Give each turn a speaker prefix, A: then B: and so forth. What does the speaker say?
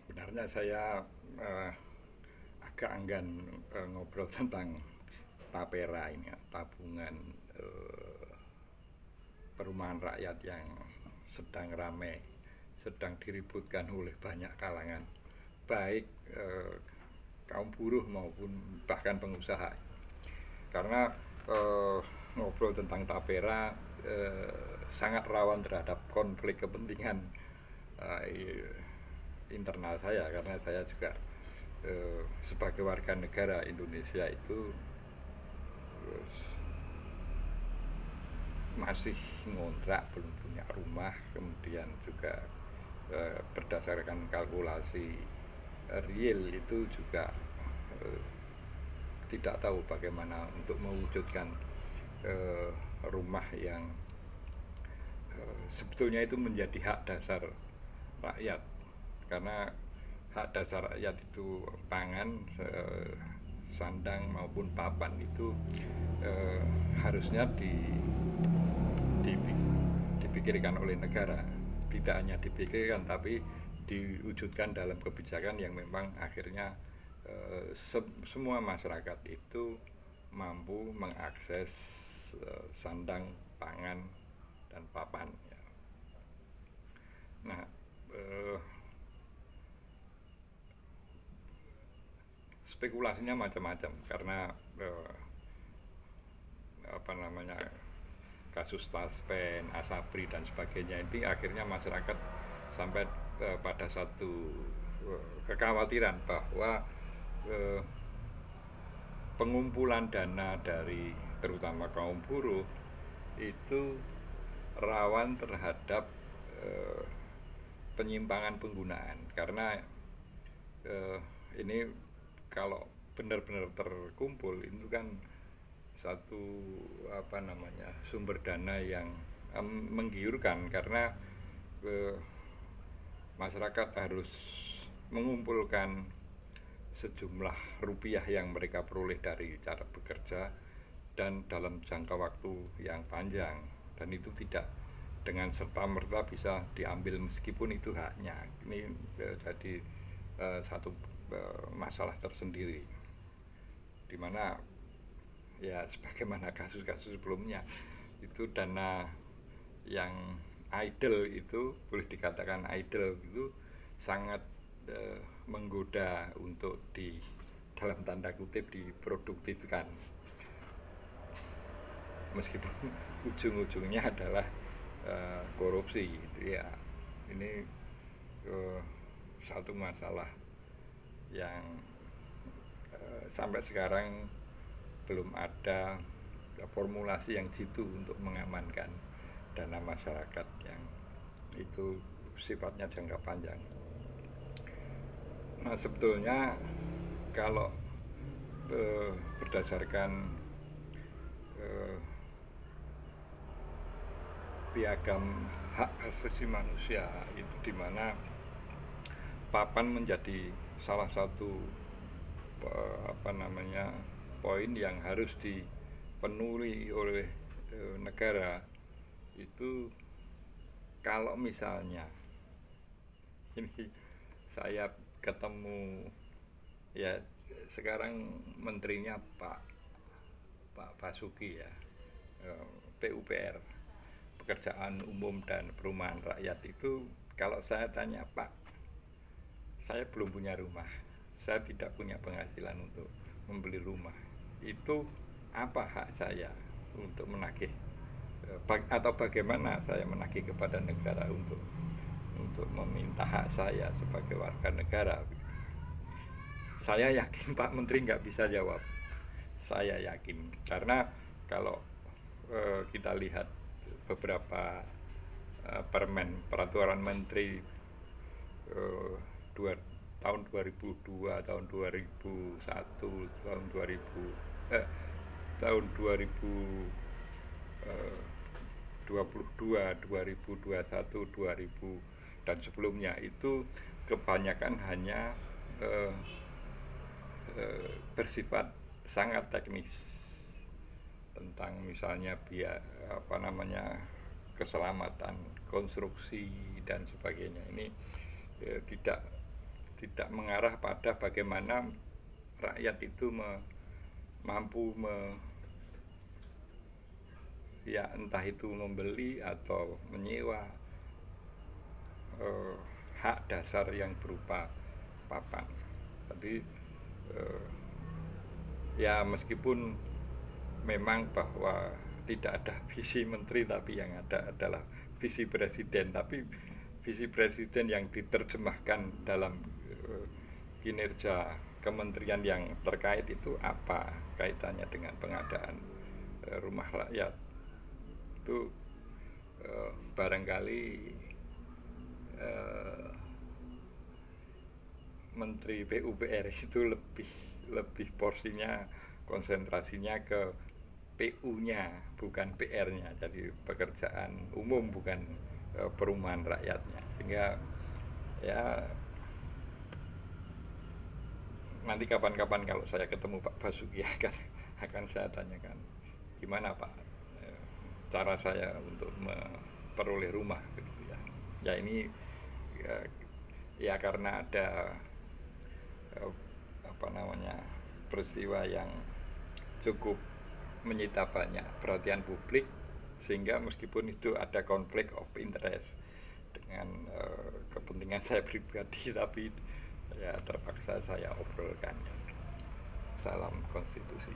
A: Sebenarnya saya agak enggan ngobrol tentang tapera ini ya, tabungan eh, perumahan rakyat yang sedang ramai, sedang diributkan oleh banyak kalangan, baik kaum buruh maupun bahkan pengusaha. Karena ngobrol tentang tapera sangat rawan terhadap konflik kepentingan internal saya, karena saya juga sebagai warga negara Indonesia itu masih ngontrak, belum punya rumah, kemudian juga berdasarkan kalkulasi real itu juga eh, tidak tahu bagaimana untuk mewujudkan rumah yang sebetulnya itu menjadi hak dasar rakyat, karena hak dasar rakyat itu pangan, sandang maupun papan itu harusnya di, dipikirkan oleh negara, tidak hanya dipikirkan tapi diwujudkan dalam kebijakan yang memang akhirnya semua masyarakat itu mampu mengakses sandang, pangan, dan papan ya. Nah, spekulasinya macam-macam karena apa namanya, kasus Taspen, Asabri dan sebagainya, ini akhirnya masyarakat sampai pada satu kekhawatiran bahwa eh, pengumpulan dana dari terutama kaum buruh itu rawan terhadap eh, penyimpangan penggunaan, karena eh, ini kalau benar-benar terkumpul itu kan satu apa namanya, sumber dana yang menggiurkan, karena masyarakat harus mengumpulkan sejumlah rupiah yang mereka peroleh dari cara bekerja dan dalam jangka waktu yang panjang, dan itu tidak dengan serta merta bisa diambil meskipun itu haknya. Ini jadi satu masalah tersendiri, dimana ya sebagaimana kasus-kasus sebelumnya itu dana yang idle, itu boleh dikatakan idle, itu sangat menggoda untuk di dalam tanda kutip diproduktifkan, meskipun ujung-ujungnya adalah korupsi gitu ya. Ini satu masalah yang sampai sekarang belum ada formulasi yang jitu untuk mengamankan dana masyarakat yang itu sifatnya jangka panjang. Nah, sebetulnya kalau berdasarkan piagam hak asasi manusia itu, dimana papan menjadi salah satu apa namanya, poin yang harus dipenuhi oleh negara. Itu kalau misalnya ini saya ketemu ya, sekarang menterinya Pak Basuki ya, PUPR, pekerjaan umum dan perumahan rakyat itu, kalau saya tanya, Pak, saya belum punya rumah, saya tidak punya penghasilan untuk membeli rumah, itu apa hak saya untuk menagih, atau bagaimana saya menagih kepada negara untuk meminta hak saya sebagai warga negara? Saya yakin Pak Menteri nggak bisa jawab, saya yakin, karena kalau kita lihat beberapa peraturan menteri dua, tahun 2002, tahun 2001, tahun 2000, tahun 2022, 2021, 2000 dan sebelumnya, itu kebanyakan hanya bersifat sangat teknis tentang misalnya biaya apa namanya, keselamatan konstruksi dan sebagainya. Ini tidak tidak mengarah pada bagaimana rakyat itu mampu ya entah itu membeli atau menyewa hak dasar yang berupa papan. Jadi ya meskipun memang bahwa tidak ada visi menteri, tapi yang ada adalah visi presiden, tapi visi presiden yang diterjemahkan dalam kinerja kementerian yang terkait itu apa kaitannya dengan pengadaan rumah rakyat. Itu barangkali Menteri PUPR itu lebih porsinya, konsentrasinya ke PU-nya bukan PR-nya, jadi pekerjaan umum bukan perumahan rakyatnya. Sehingga ya nanti kapan-kapan kalau saya ketemu Pak Basuki akan saya tanyakan gimana Pak cara saya untuk memperoleh rumah gitu ya. Ya ini ya karena ada peristiwa yang cukup menyita banyak perhatian publik, sehingga meskipun itu ada konflik of interest dengan kepentingan saya pribadi, tapi ya terpaksa saya obrolkan. Salam konstitusi.